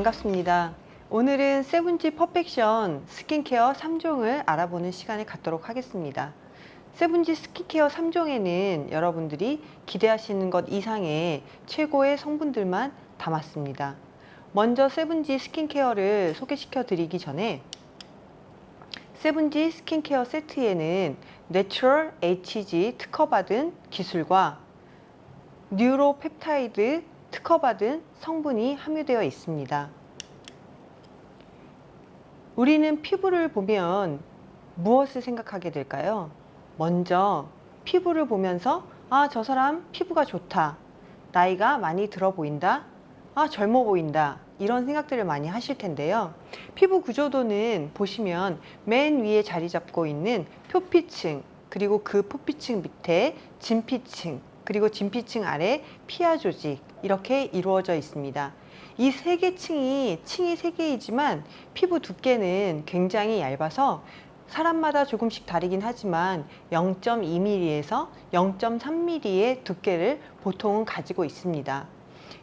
반갑습니다. 오늘은 세븐지 퍼펙션 스킨케어 3종을 알아보는 시간을 갖도록 하겠습니다. 세븐지 스킨케어 3종에는 여러분들이 기대하시는 것 이상의 최고의 성분들만 담았습니다. 먼저 세븐지 스킨케어를 소개시켜 드리기 전에 세븐지 스킨케어 세트에는 내추럴 HG 특허받은 기술과 뉴로펩타이드 특허받은 성분이 함유되어 있습니다. 우리는 피부를 보면 무엇을 생각하게 될까요? 먼저 피부를 보면서 저 사람 피부가 좋다, 나이가 많이 들어 보인다, 젊어 보인다, 이런 생각들을 많이 하실 텐데요. 피부 구조도는 보시면 맨 위에 자리 잡고 있는 표피층, 그리고 그 표피층 밑에 진피층, 그리고 진피층 아래 피하 조직, 이렇게 이루어져 있습니다. 이 세 개 층이 세 개이지만 피부 두께는 굉장히 얇아서 사람마다 조금씩 다르긴 하지만 0.2mm에서 0.3mm의 두께를 보통은 가지고 있습니다.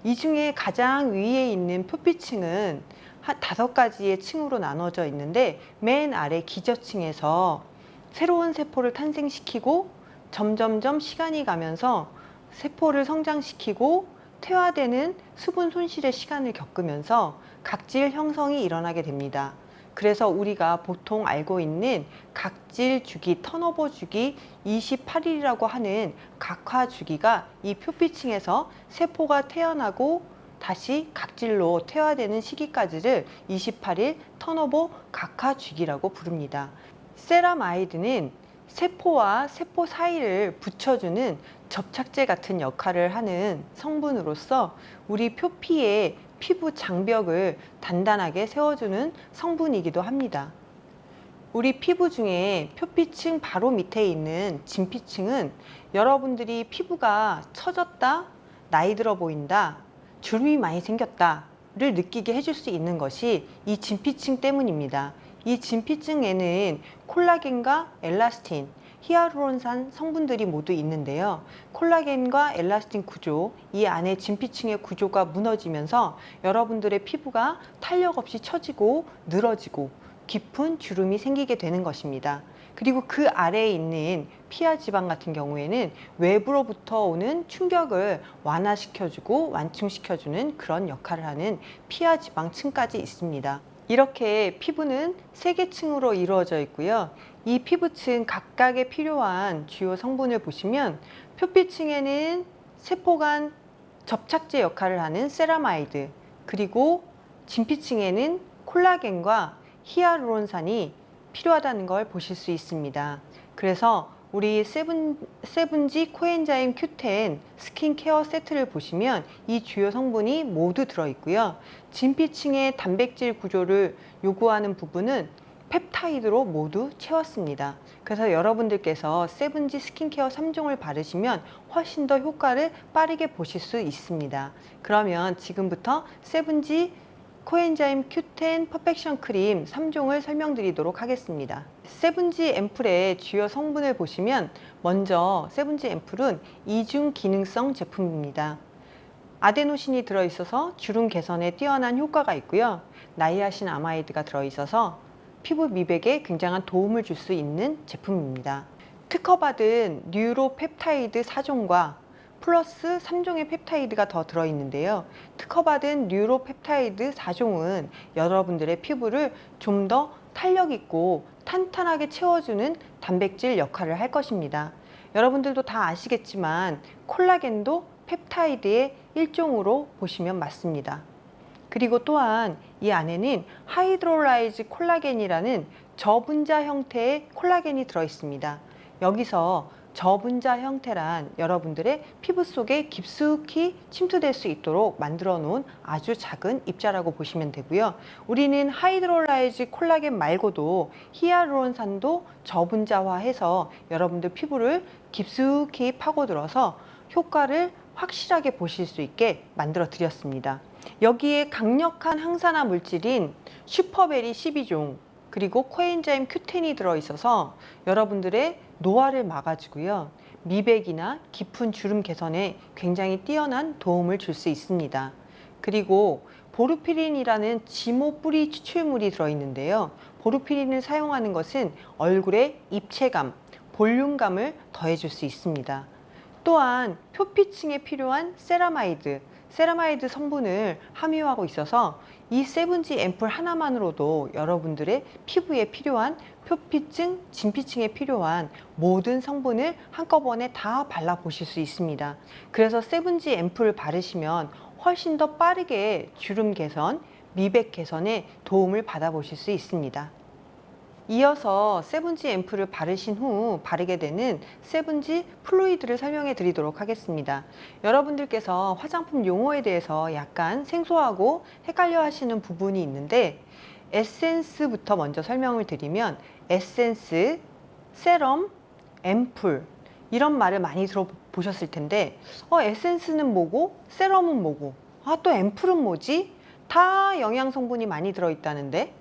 이 중에 가장 위에 있는 표피층은 한 5가지의 층으로 나눠져 있는데, 맨 아래 기저층에서 새로운 세포를 탄생시키고 점점점 시간이 가면서 세포를 성장시키고 퇴화되는 수분 손실의 시간을 겪으면서 각질 형성이 일어나게 됩니다. 그래서 우리가 보통 알고 있는 각질 주기, 턴오버 주기 28일이라고 하는 각화 주기가 이 표피층에서 세포가 태어나고 다시 각질로 퇴화되는 시기까지를 28일 턴오버 각화 주기라고 부릅니다. 세라마이드는 세포와 세포 사이를 붙여주는 접착제 같은 역할을 하는 성분으로서 우리 표피의 피부 장벽을 단단하게 세워주는 성분이기도 합니다. 우리 피부 중에 표피층 바로 밑에 있는 진피층은 여러분들이 피부가 처졌다, 나이 들어 보인다, 주름이 많이 생겼다를 느끼게 해줄 수 있는 것이 이 진피층 때문입니다. 이 진피층에는 콜라겐과 엘라스틴, 히알루론산 성분들이 모두 있는데요. 콜라겐과 엘라스틴 구조, 이 안에 진피층의 구조가 무너지면서 여러분들의 피부가 탄력 없이 처지고 늘어지고 깊은 주름이 생기게 되는 것입니다. 그리고 그 아래에 있는 피하 지방 같은 경우에는 외부로부터 오는 충격을 완화시켜주고 완충시켜주는 그런 역할을 하는 피하 지방층까지 있습니다. 이렇게 피부는 3개 층으로 이루어져 있고요. 이 피부층 각각에 필요한 주요 성분을 보시면 표피층에는 세포 간 접착제 역할을 하는 세라마이드, 그리고 진피층에는 콜라겐과 히알루론산이 필요하다는 걸 보실 수 있습니다. 그래서 우리 세븐지 코엔자임 Q10 스킨케어 세트를 보시면 이 주요 성분이 모두 들어있고요. 진피층의 단백질 구조를 요구하는 부분은 펩타이드로 모두 채웠습니다. 그래서 여러분들께서 세븐지 스킨케어 3종을 바르시면 훨씬 더 효과를 빠르게 보실 수 있습니다. 그러면 지금부터 세븐지 코엔자임 Q10 퍼펙션 크림 3종을 설명드리도록 하겠습니다. 세븐지 앰플의 주요 성분을 보시면 먼저 세븐지 앰플은 이중 기능성 제품입니다. 아데노신이 들어있어서 주름 개선에 뛰어난 효과가 있고요. 나이아신 아마이드가 들어있어서 피부 미백에 굉장한 도움을 줄 수 있는 제품입니다. 특허받은 뉴로펩타이드 4종과 플러스 3종의 펩타이드가 더 들어있는데요. 특허받은 뉴로펩타이드 4종은 여러분들의 피부를 좀 더 탄력 있고 탄탄하게 채워주는 단백질 역할을 할 것입니다. 여러분들도 다 아시겠지만 콜라겐도 펩타이드의 일종으로 보시면 맞습니다. 그리고 또한 이 안에는 하이드롤라이즈 콜라겐이라는 저분자 형태의 콜라겐이 들어있습니다. 여기서 저분자 형태란 여러분들의 피부 속에 깊숙이 침투될 수 있도록 만들어 놓은 아주 작은 입자라고 보시면 되고요. 우리는 하이드롤라이즈 콜라겐 말고도 히알루론산도 저분자화해서 여러분들 피부를 깊숙이 파고들어서 효과를 확실하게 보실 수 있게 만들어 드렸습니다. 여기에 강력한 항산화 물질인 슈퍼베리 12종, 그리고 코엔자임 Q10이 들어있어서 여러분들의 노화를 막아주고요. 미백이나 깊은 주름 개선에 굉장히 뛰어난 도움을 줄 수 있습니다. 그리고 보르피린이라는 지모 뿌리 추출물이 들어있는데요. 보르피린을 사용하는 것은 얼굴에 입체감, 볼륨감을 더해줄 수 있습니다. 또한 표피층에 필요한 세라마이드 성분을 함유하고 있어서 이 세븐지 앰플 하나만으로도 여러분들의 피부에 필요한 표피층, 진피층에 필요한 모든 성분을 한꺼번에 다 발라보실 수 있습니다. 그래서 세븐지 앰플 바르시면 훨씬 더 빠르게 주름 개선, 미백 개선에 도움을 받아보실 수 있습니다. 이어서 세븐지 앰플을 바르신 후 바르게 되는 세븐지 플루이드를 설명해 드리도록 하겠습니다. 여러분들께서 화장품 용어에 대해서 약간 생소하고 헷갈려 하시는 부분이 있는데, 에센스부터 먼저 설명을 드리면 에센스, 세럼, 앰플 이런 말을 많이 들어보셨을 텐데 에센스는 뭐고 세럼은 뭐고 또 앰플은 뭐지? 다 영양 성분이 많이 들어있다는데,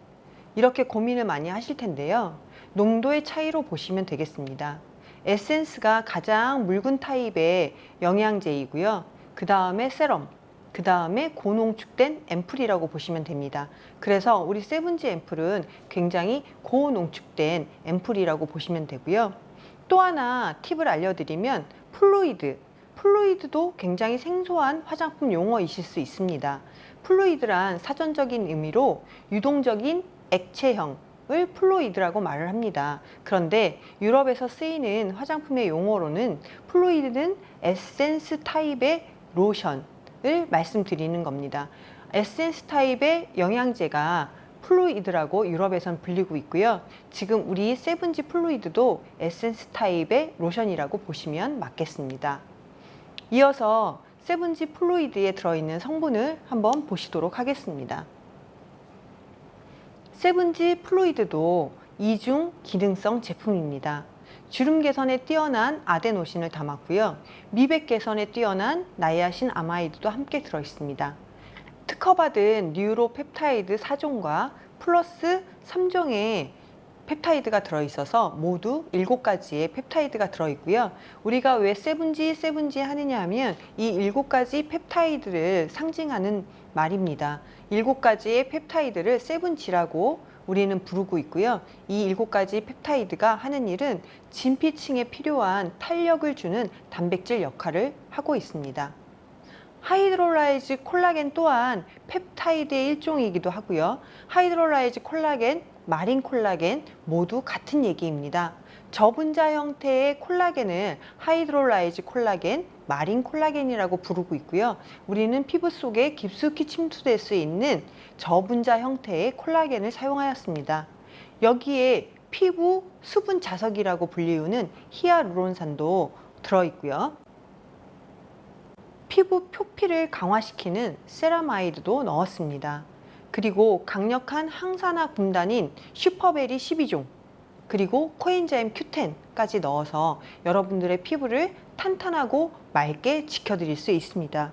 이렇게 고민을 많이 하실 텐데요. 농도의 차이로 보시면 되겠습니다. 에센스가 가장 묽은 타입의 영양제이고요. 그 다음에 세럼, 그 다음에 고농축된 앰플이라고 보시면 됩니다. 그래서 우리 세븐지 앰플은 굉장히 고농축된 앰플이라고 보시면 되고요. 또 하나 팁을 알려드리면 플루이드도 굉장히 생소한 화장품 용어이실 수 있습니다. 플루이드란 사전적인 의미로 유동적인 액체형을 플루이드라고 말을 합니다. 그런데 유럽에서 쓰이는 화장품의 용어로는 플루이드는 에센스 타입의 로션을 말씀드리는 겁니다. 에센스 타입의 영양제가 플루이드라고 유럽에선 불리고 있고요. 지금 우리 세븐지 플루이드도 에센스 타입의 로션이라고 보시면 맞겠습니다. 이어서 세븐지 플루이드에 들어있는 성분을 한번 보시도록 하겠습니다. 세븐지 플루이드도 이중 기능성 제품입니다. 주름 개선에 뛰어난 아데노신을 담았고요. 미백 개선에 뛰어난 나이아신 아마이드도 함께 들어있습니다. 특허받은 뉴로펩타이드 4종과 플러스 3종의 펩타이드가 들어있어서 모두 7가지의 펩타이드가 들어있고요. 우리가 왜 세븐지 하느냐 하면 이 7가지 펩타이드를 상징하는 말입니다. 7가지의 펩타이드를 세븐지라고 우리는 부르고 있고요. 이 7가지 펩타이드가 하는 일은 진피층에 필요한 탄력을 주는 단백질 역할을 하고 있습니다. 하이드롤라이즈 콜라겐 또한 펩타이드의 일종이기도 하고요. 하이드롤라이즈 콜라겐, 마린 콜라겐 모두 같은 얘기입니다. 저분자 형태의 콜라겐을 하이드롤라이즈 콜라겐, 마린 콜라겐이라고 부르고 있고요. 우리는 피부 속에 깊숙이 침투될 수 있는 저분자 형태의 콜라겐을 사용하였습니다. 여기에 피부 수분 자석이라고 불리우는 히아루론산도 들어있고요. 피부 표피를 강화시키는 세라마이드도 넣었습니다. 그리고 강력한 항산화 군단인 슈퍼베리 12종, 그리고 코엔자임 Q10까지 넣어서 여러분들의 피부를 탄탄하고 맑게 지켜드릴 수 있습니다.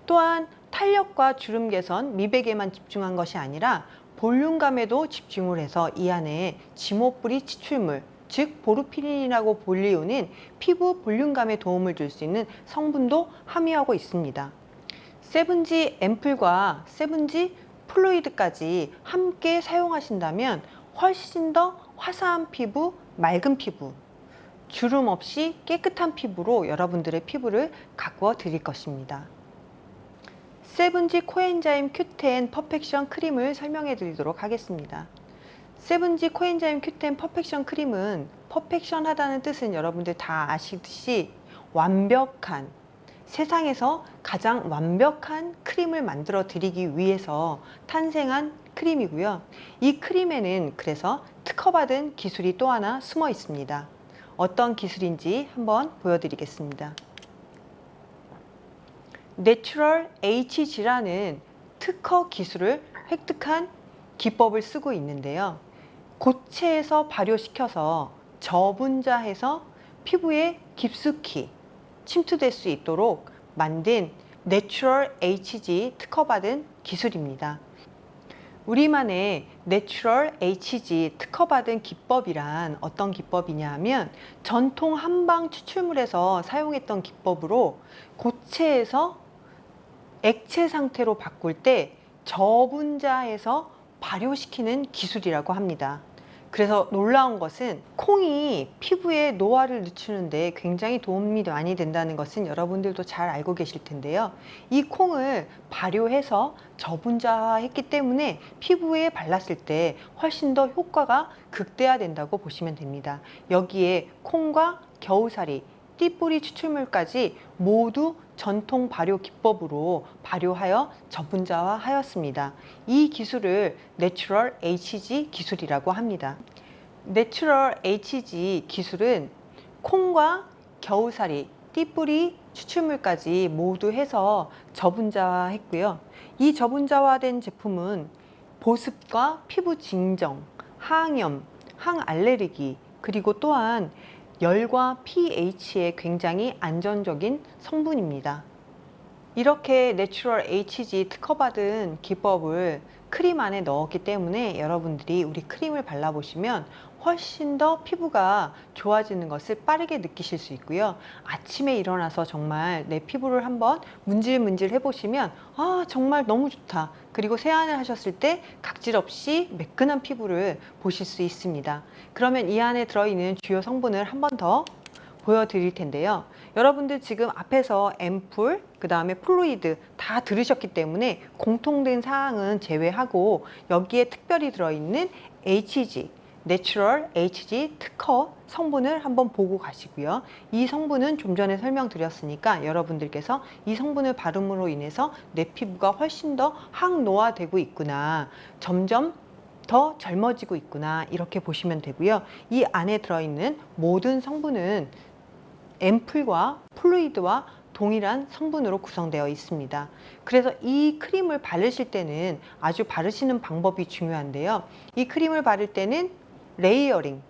또한 탄력과 주름 개선, 미백에만 집중한 것이 아니라 볼륨감에도 집중을 해서 이 안에 지모뿌리 추출물, 즉 보르피린이라고 불리우는 피부 볼륨감에 도움을 줄 수 있는 성분도 함유하고 있습니다. 세븐지 앰플과 세븐지 플루이드까지 함께 사용하신다면 훨씬 더 화사한 피부, 맑은 피부, 주름 없이 깨끗한 피부로 여러분들의 피부를 가꾸어 드릴 것입니다. 세븐지 코엔자임 Q10 퍼펙션 크림을 설명해 드리도록 하겠습니다. 세븐지 코엔자임 Q10 퍼펙션 크림은 퍼펙션 하다는 뜻은 여러분들 다 아시듯이 완벽한, 세상에서 가장 완벽한 크림을 만들어 드리기 위해서 탄생한 크림이고요. 이 크림에는 그래서 특허받은 기술이 또 하나 숨어 있습니다. 어떤 기술인지 한번 보여드리겠습니다. 내추럴 HG라는 특허 기술을 획득한 기법을 쓰고 있는데요. 고체에서 발효시켜서 저분자해서 피부에 깊숙이 침투될 수 있도록 만든 내추럴 HG 특허받은 기술입니다. 우리만의 내추럴 HG 특허받은 기법이란 어떤 기법이냐 하면 전통 한방 추출물에서 사용했던 기법으로 고체에서 액체 상태로 바꿀 때 저분자에서 발효시키는 기술이라고 합니다. 그래서 놀라운 것은 콩이 피부에 노화를 늦추는데 굉장히 도움이 많이 된다는 것은 여러분들도 잘 알고 계실 텐데요. 이 콩을 발효해서 저분자했기 때문에 피부에 발랐을 때 훨씬 더 효과가 극대화된다고 보시면 됩니다. 여기에 콩과 겨우살이, 띠뿌리 추출물까지 모두 전통 발효 기법으로 발효하여 저분자화하였습니다. 이 기술을 내추럴 HG 기술이라고 합니다. 내추럴 HG 기술은 콩과 겨우살이, 띠뿌리 추출물까지 모두 해서 저분자화했고요. 이 저분자화된 제품은 보습과 피부 진정, 항염, 항알레르기, 그리고 또한 열과 pH에 굉장히 안전적인 성분입니다. 이렇게 내추럴 HG 특허받은 기법을 크림 안에 넣었기 때문에 여러분들이 우리 크림을 발라보시면 훨씬 더 피부가 좋아지는 것을 빠르게 느끼실 수 있고요. 아침에 일어나서 정말 내 피부를 한번 문질문질 해보시면 정말 너무 좋다. 그리고 세안을 하셨을 때 각질 없이 매끈한 피부를 보실 수 있습니다. 그러면 이 안에 들어있는 주요 성분을 한 번 더 보여드릴 텐데요. 여러분들 지금 앞에서 앰플, 그 다음에 플루이드 다 들으셨기 때문에 공통된 사항은 제외하고 여기에 특별히 들어있는 HG, 내추럴 HG 특허 성분을 한번 보고 가시고요. 이 성분은 좀 전에 설명드렸으니까 여러분들께서 이 성분을 바름으로 인해서 내 피부가 훨씬 더 항노화되고 있구나, 점점 더 젊어지고 있구나, 이렇게 보시면 되고요. 이 안에 들어있는 모든 성분은 앰플과 플루이드와 동일한 성분으로 구성되어 있습니다. 그래서 이 크림을 바르실 때는 아주 바르시는 방법이 중요한데요. 이 크림을 바를 때는 레이어링,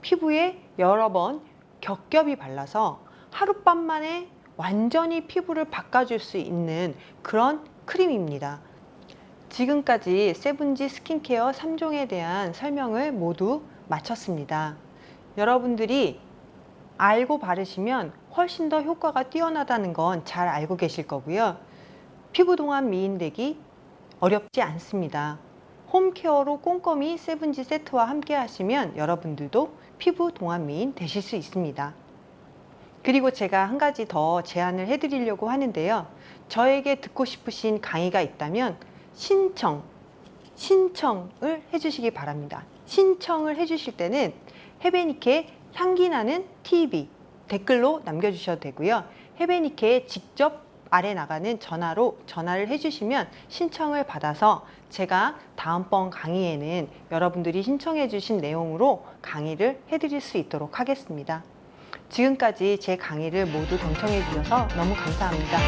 피부에 여러 번 겹겹이 발라서 하룻밤 만에 완전히 피부를 바꿔줄 수 있는 그런 크림입니다. 지금까지 세븐지 스킨케어 3종에 대한 설명을 모두 마쳤습니다. 여러분들이 알고 바르시면 훨씬 더 효과가 뛰어나다는 건 잘 알고 계실 거고요. 피부 동안 미인되기 어렵지 않습니다. 홈케어로 꼼꼼히 세븐지 세트와 함께 하시면 여러분들도 피부 동안 미인 되실 수 있습니다. 그리고 제가 한 가지 더 제안을 해드리려고 하는데요. 저에게 듣고 싶으신 강의가 있다면 신청을 해주시기 바랍니다. 신청을 해주실 때는 헤베니케 향기나는 TV 댓글로 남겨주셔도 되고요. 헤베니케에 직접 아래 나가는 전화를 해주시면 신청을 받아서 제가 다음번 강의에는 여러분들이 신청해 주신 내용으로 강의를 해드릴 수 있도록 하겠습니다. 지금까지 제 강의를 모두 경청해 주셔서 너무 감사합니다.